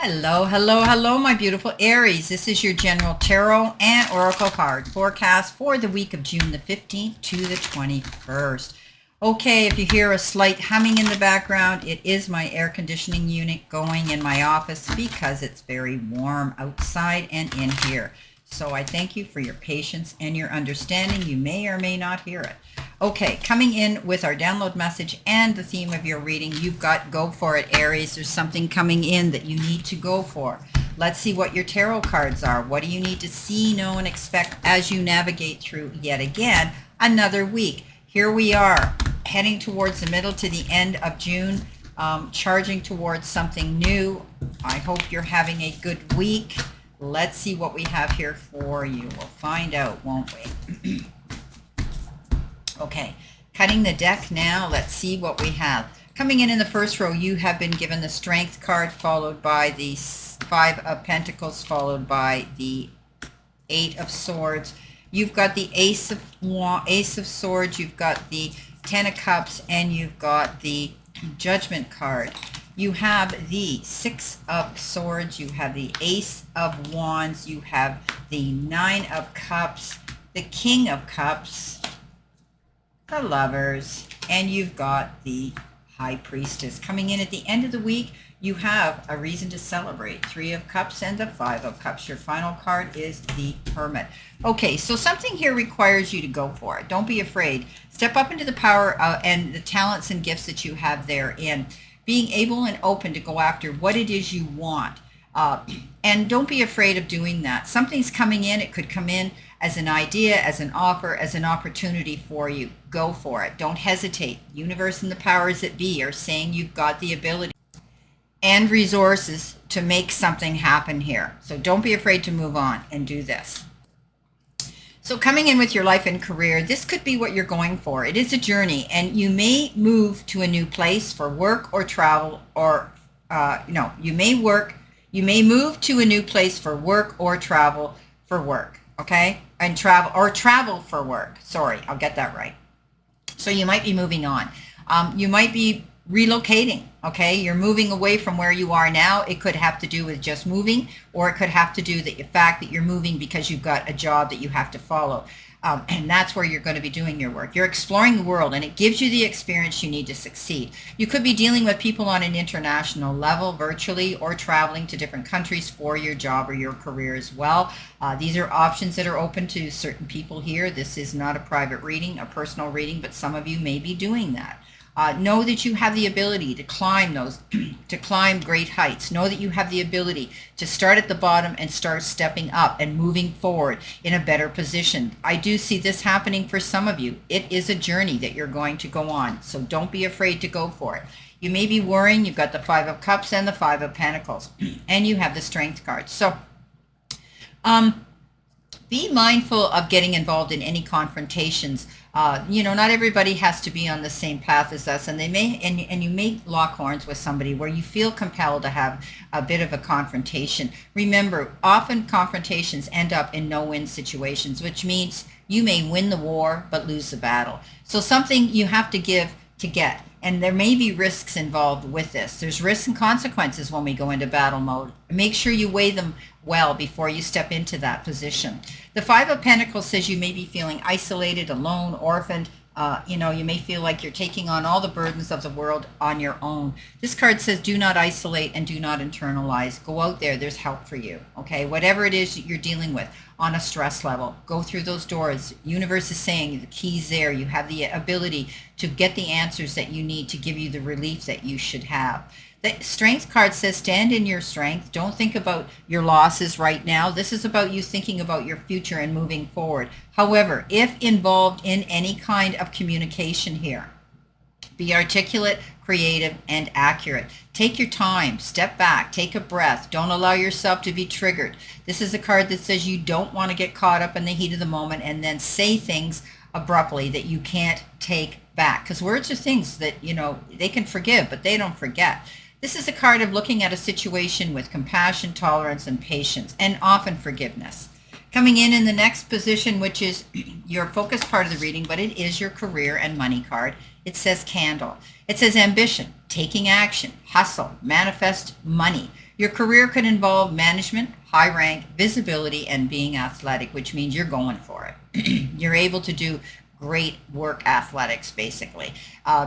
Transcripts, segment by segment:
Hello, hello, hello, my beautiful Aries. This is your general tarot and oracle card forecast for the week of June the 15th to the 21st. Okay, if you hear a slight humming in the background, it is my air conditioning unit going in my office because it's very warm outside and in here. So I thank you for your patience and your understanding. You may or may not hear it. Okay, coming in with our download message and the theme of your reading, you've got go for it, Aries. There's something coming in that you need to go for. Let's see what your tarot cards are. What do you need to see, know, and expect as you navigate through yet again another week? Here we are, heading towards the middle to the end of June, charging towards something new. I hope you're having a good week. Let's see what we have here for you. We'll find out, won't we? Okay, cutting the deck now. Let's see what we have. Coming in the first row, you have been given the Strength card, followed by the Five of Pentacles, followed by the Eight of Swords. You've got the Ace of Swords, you've got the Ten of Cups, and you've got the Judgment card. You have the Six of Swords, you have the Ace of Wands, you have the Nine of Cups, the King of Cups, the Lovers, and you've got the High Priestess. Coming in at the end of the week, you have a reason to celebrate. Three of Cups and the Five of Cups. Your final card is the Hermit. Okay, so something here requires you to go for it. Don't be afraid. Step up into the power and the talents and gifts that you have therein. Being able and open to go after what it is you want. And don't be afraid of doing that. Something's coming in. It could come in as an idea, as an offer, as an opportunity for you. Go for it. Don't hesitate. The universe and the powers that be are saying you've got the ability and resources to make something happen here. So don't be afraid to move on and do this. So coming in with your life and career, this could be what you're going for. It is a journey, and you may move to a new place for work or travel, or you may move to a new place for work or travel for work, okay? And travel for work. Sorry, I'll get that right. So you might be moving on. You might be relocating, okay? You're moving away from where you are now. It could have to do with just moving, or it could have to do with the fact that you're moving because you've got a job that you have to follow. And that's where you're going to be doing your work. You're exploring the world, and it gives you the experience you need to succeed. You could be dealing with people on an international level, virtually, or traveling to different countries for your job or your career as well. These are options that are open to certain people here. This is not a private reading, a personal reading, but some of you may be doing that. Know that you have the ability to climb to climb great heights. Know that you have the ability to start at the bottom and start stepping up and moving forward in a better position. I do see this happening for some of you. It is a journey that you're going to go on, so don't be afraid to go for it. You may be worrying. You've got the Five of Cups and the Five of Pentacles, and you have the Strength card. So be mindful of getting involved in any confrontations. Not everybody has to be on the same path as us, and you may lock horns with somebody where you feel compelled to have a bit of a confrontation. Remember, often confrontations end up in no-win situations, which means you may win the war but lose the battle. So something you have to give to get, and there may be risks involved with this. There's risks and consequences when we go into battle mode. Make sure you weigh them well before you step into that position. The Five of Pentacles says you may be feeling isolated, alone, orphaned. You may feel like you're taking on all the burdens of the world on your own. This card says do not isolate and do not internalize. Go out there. There's help for you. Okay, whatever it is that you're dealing with on a stress level, go through those doors. Universe is saying the key's there. You have the ability to get the answers that you need to give you the relief that you should have. The Strength card says stand in your strength. Don't think about your losses right now. This is about you thinking about your future and moving forward. However, if involved in any kind of communication here, be articulate, creative, and accurate. Take your time. Step back. Take a breath. Don't allow yourself to be triggered. This is a card that says you don't want to get caught up in the heat of the moment and then say things abruptly that you can't take back. Because words are things that, they can forgive, but they don't forget. This is a card of looking at a situation with compassion, tolerance, and patience, and often forgiveness. Coming in the next position, which is your focus part of the reading, but it is your career and money card, it says Candle. It says ambition, taking action, hustle, manifest money. Your career could involve management, high rank, visibility, and being athletic, which means you're going for it. You're able to do great work athletics, basically.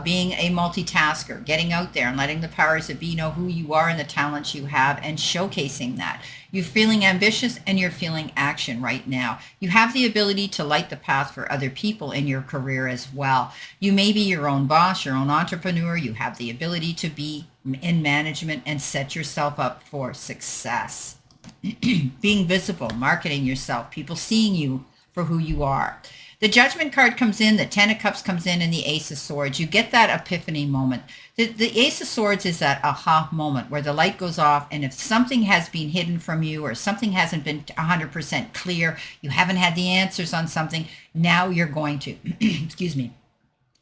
Being a multitasker, getting out there and letting the powers that be know who you are and the talents you have and showcasing that. You're feeling ambitious and you're feeling action right now. You have the ability to light the path for other people in your career as well. You may be your own boss, your own entrepreneur. You have the ability to be in management and set yourself up for success. Being visible, marketing yourself, people seeing you for who you are. The Judgment card comes in, the Ten of Cups comes in, and the Ace of Swords. You get that epiphany moment. The Ace of Swords is that aha moment where the light goes off, and if something has been hidden from you or something hasn't been 100% clear, you haven't had the answers on something, now you're going to, excuse me,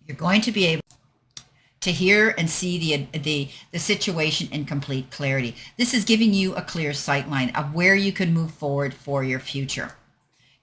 you're going to be able to hear and see the situation in complete clarity. This is giving you a clear sight line of where you can move forward for your future.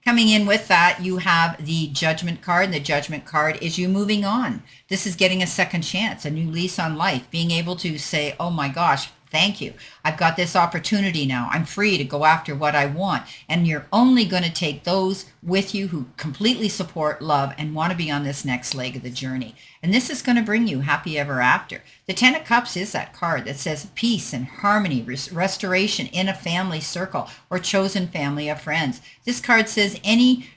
Coming in with that, you have the Judgment card, and the Judgment card is you moving on. This is getting a second chance, a new lease on life, being able to say, oh my gosh, thank you. I've got this opportunity now. I'm free to go after what I want. And you're only going to take those with you who completely support, love, and want to be on this next leg of the journey. And this is going to bring you happy ever after. The Ten of Cups is that card that says peace and harmony, restoration in a family circle or chosen family of friends. This card says any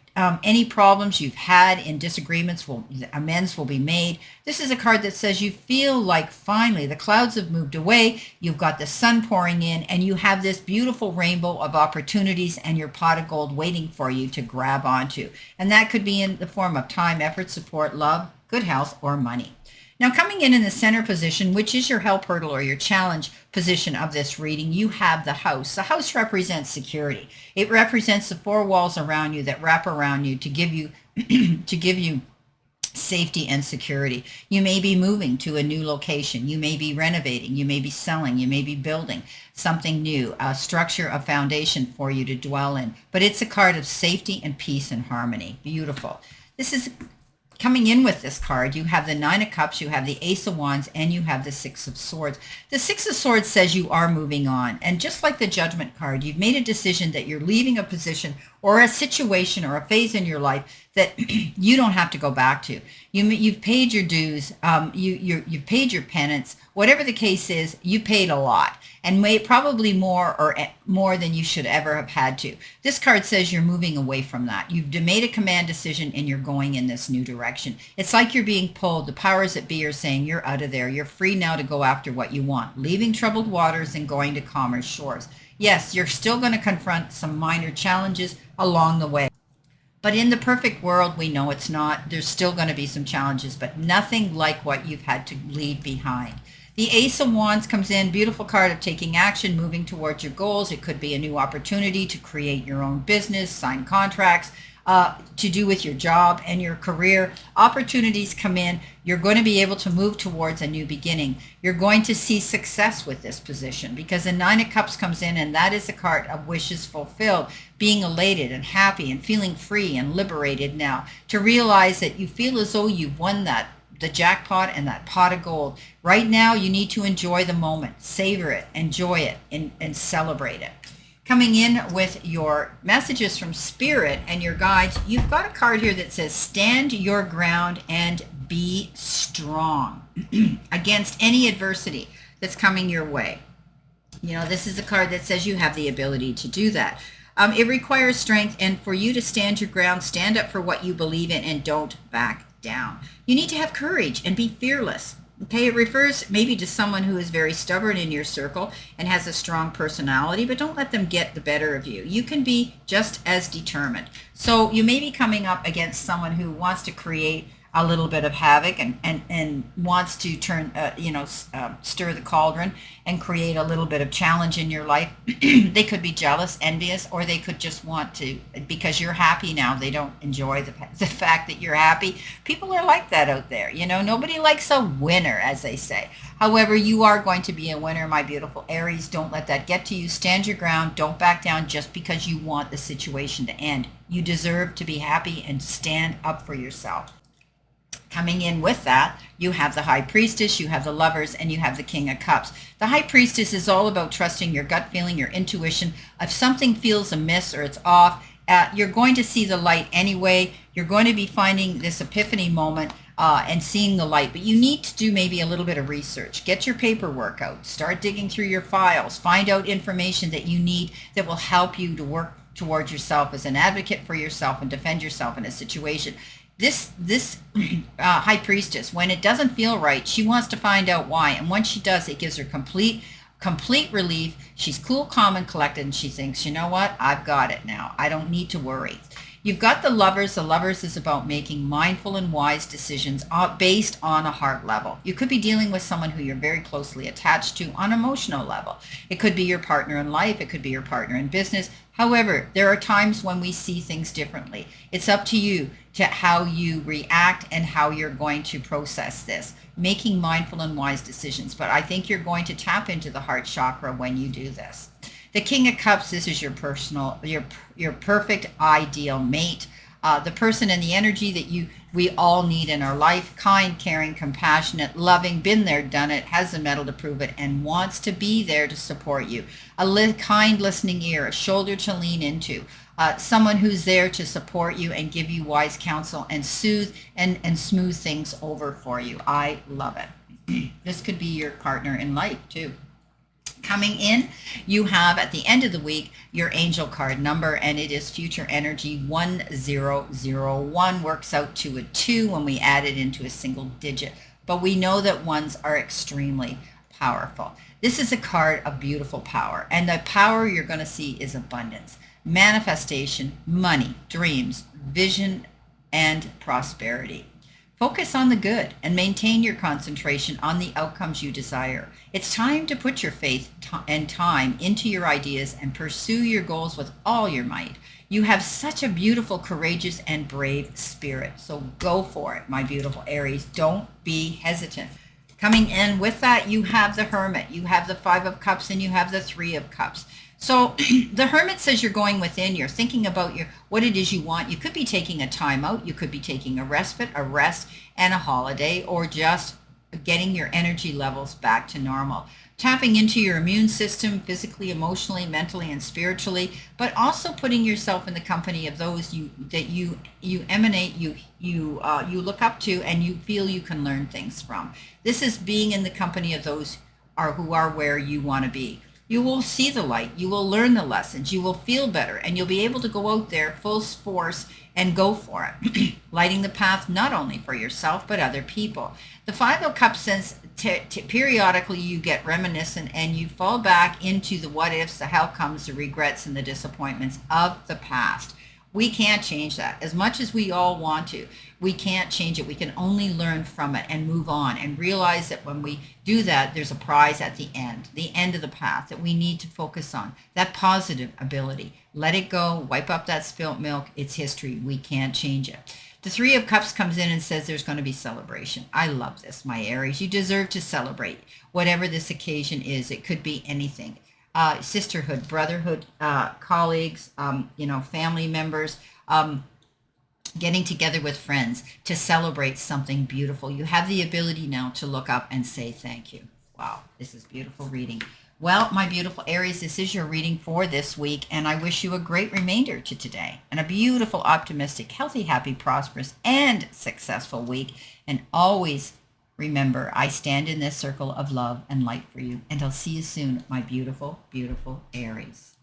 problems you've had in disagreements, amends will be made. This is a card that says you feel like finally the clouds have moved away, you've got the sun pouring in, and you have this beautiful rainbow of opportunities and your pot of gold waiting for you to grab onto. And that could be in the form of time, effort, support, love, good health, or money. Now, coming in the center position, which is your help hurdle or your challenge position of this reading, you have the house. The house represents security. It represents the four walls around you that wrap around you to give you to give you safety and security. You may be moving to a new location. You may be renovating. You may be selling. You may be building something new, a structure, a foundation for you to dwell in. But it's a card of safety and peace and harmony. Beautiful. This is coming in with this card, you have the Nine of Cups, you have the Ace of Wands, and you have the Six of Swords. The Six of Swords says you are moving on. And just like the Judgment card, you've made a decision that you're leaving a position or a situation or a phase in your life that you don't have to go back to. You've paid your dues, you've paid your penance. Whatever the case is, you paid a lot and probably more than you should ever have had to. This card says you're moving away from that. You've made a command decision and you're going in this new direction. It's like you're being pulled. The powers that be are saying you're out of there. You're free now to go after what you want, leaving troubled waters and going to calmer shores. Yes, you're still going to confront some minor challenges along the way. But in the perfect world, we know it's not. There's still going to be some challenges, but nothing like what you've had to leave behind. The Ace of Wands comes in, beautiful card of taking action, moving towards your goals. It could be a new opportunity to create your own business, sign contracts, to do with your job and your career. Opportunities come in. You're going to be able to move towards a new beginning. You're going to see success with this position because the Nine of Cups comes in, and that is a card of wishes fulfilled, being elated and happy and feeling free and liberated now, to realize that you feel as though you've won the jackpot and that pot of gold. Right now, you need to enjoy the moment, savor it, enjoy it, and celebrate it. Coming in with your messages from Spirit and your guides, you've got a card here that says, stand your ground and be strong against any adversity that's coming your way. You know, this is a card that says you have the ability to do that. It requires strength, and for you to stand your ground, stand up for what you believe in, and don't back down. You need to have courage and be fearless. Okay, it refers maybe to someone who is very stubborn in your circle and has a strong personality, but don't let them get the better of you. You can be just as determined. So you may be coming up against someone who wants to create a little bit of havoc and wants to turn, stir the cauldron and create a little bit of challenge in your life. They could be jealous, envious, or they could just want to, because you're happy now, they don't enjoy the fact that you're happy. People are like that out there. You know, nobody likes a winner, as they say. However, you are going to be a winner, my beautiful Aries. Don't let that get to you. Stand your ground. Don't back down just because you want the situation to end. You deserve to be happy and stand up for yourself. Coming in with that, you have the High Priestess, you have the Lovers, and you have the King of Cups. The High Priestess is all about trusting your gut feeling, your intuition. If something feels amiss or it's off, you're going to see the light anyway. You're going to be finding this epiphany moment and seeing the light. But you need to do maybe a little bit of research. Get your paperwork out. Start digging through your files. Find out information that you need that will help you to work towards yourself as an advocate for yourself and defend yourself in a situation. This High Priestess, when it doesn't feel right, she wants to find out why. And once she does, it gives her complete relief. She's cool, calm, and collected, and she thinks, you know what? I've got it now. I don't need to worry. You've got the Lovers. The Lovers is about making mindful and wise decisions based on a heart level. You could be dealing with someone who you're very closely attached to on an emotional level. It could be your partner in life. It could be your partner in business. However, there are times when we see things differently. It's up to you to how you react and how you're going to process this, making mindful and wise decisions. But I think you're going to tap into the heart chakra when you do this. The King of Cups, this is your personal, your perfect ideal mate, the person and the energy that we all need in our life, kind, caring, compassionate, loving, been there, done it, has the mettle to prove it, and wants to be there to support you. A kind listening ear, a shoulder to lean into, someone who's there to support you and give you wise counsel and soothe and smooth things over for you. I love it. This could be your partner in life too. Coming in, you have at the end of the week your angel card number, and it is future energy 1001. Works out to a 2 when we add it into a single digit, but we know that ones are extremely powerful. This is a card of beautiful power, and the power you're going to see is abundance, manifestation, money, dreams, vision, and prosperity. Focus on the good and maintain your concentration on the outcomes you desire. It's time to put your faith and time into your ideas and pursue your goals with all your might. You have such a beautiful, courageous, and brave spirit. So go for it, my beautiful Aries. Don't be hesitant. Coming in with that, you have the Hermit, you have the Five of Cups, and you have the Three of Cups. So the Hermit says you're going within, you're thinking about what it is you want. You could be taking a time out, you could be taking a respite, a rest, and a holiday, or just getting your energy levels back to normal. Tapping into your immune system physically, emotionally, mentally, and spiritually, but also putting yourself in the company of those that you emanate, you look up to, and you feel you can learn things from. This is being in the company of those who are where you want to be. You will see the light, you will learn the lessons, you will feel better, and you'll be able to go out there full force and go for it, lighting the path not only for yourself but other people. The Five of Cups says periodically you get reminiscent and you fall back into the what ifs, the how comes, the regrets, and the disappointments of the past. We can't change that. As much as we all want to, we can't change it. We can only learn from it and move on and realize that when we do that, there's a prize at the end of the path that we need to focus on, that positive ability. Let it go, wipe up that spilt milk. It's history. We can't change it. The Three of Cups comes in and says there's going to be celebration. I love this, my Aries. You deserve to celebrate whatever this occasion is. It could be anything. Sisterhood, brotherhood, colleagues, family members, getting together with friends to celebrate something beautiful. You have the ability now to look up and say thank you. Wow, this is beautiful reading. Well, my beautiful Aries, this is your reading for this week, and I wish you a great remainder to today and a beautiful, optimistic, healthy, happy, prosperous, and successful week. And always remember, I stand in this circle of love and light for you, and I'll see you soon, my beautiful, beautiful Aries.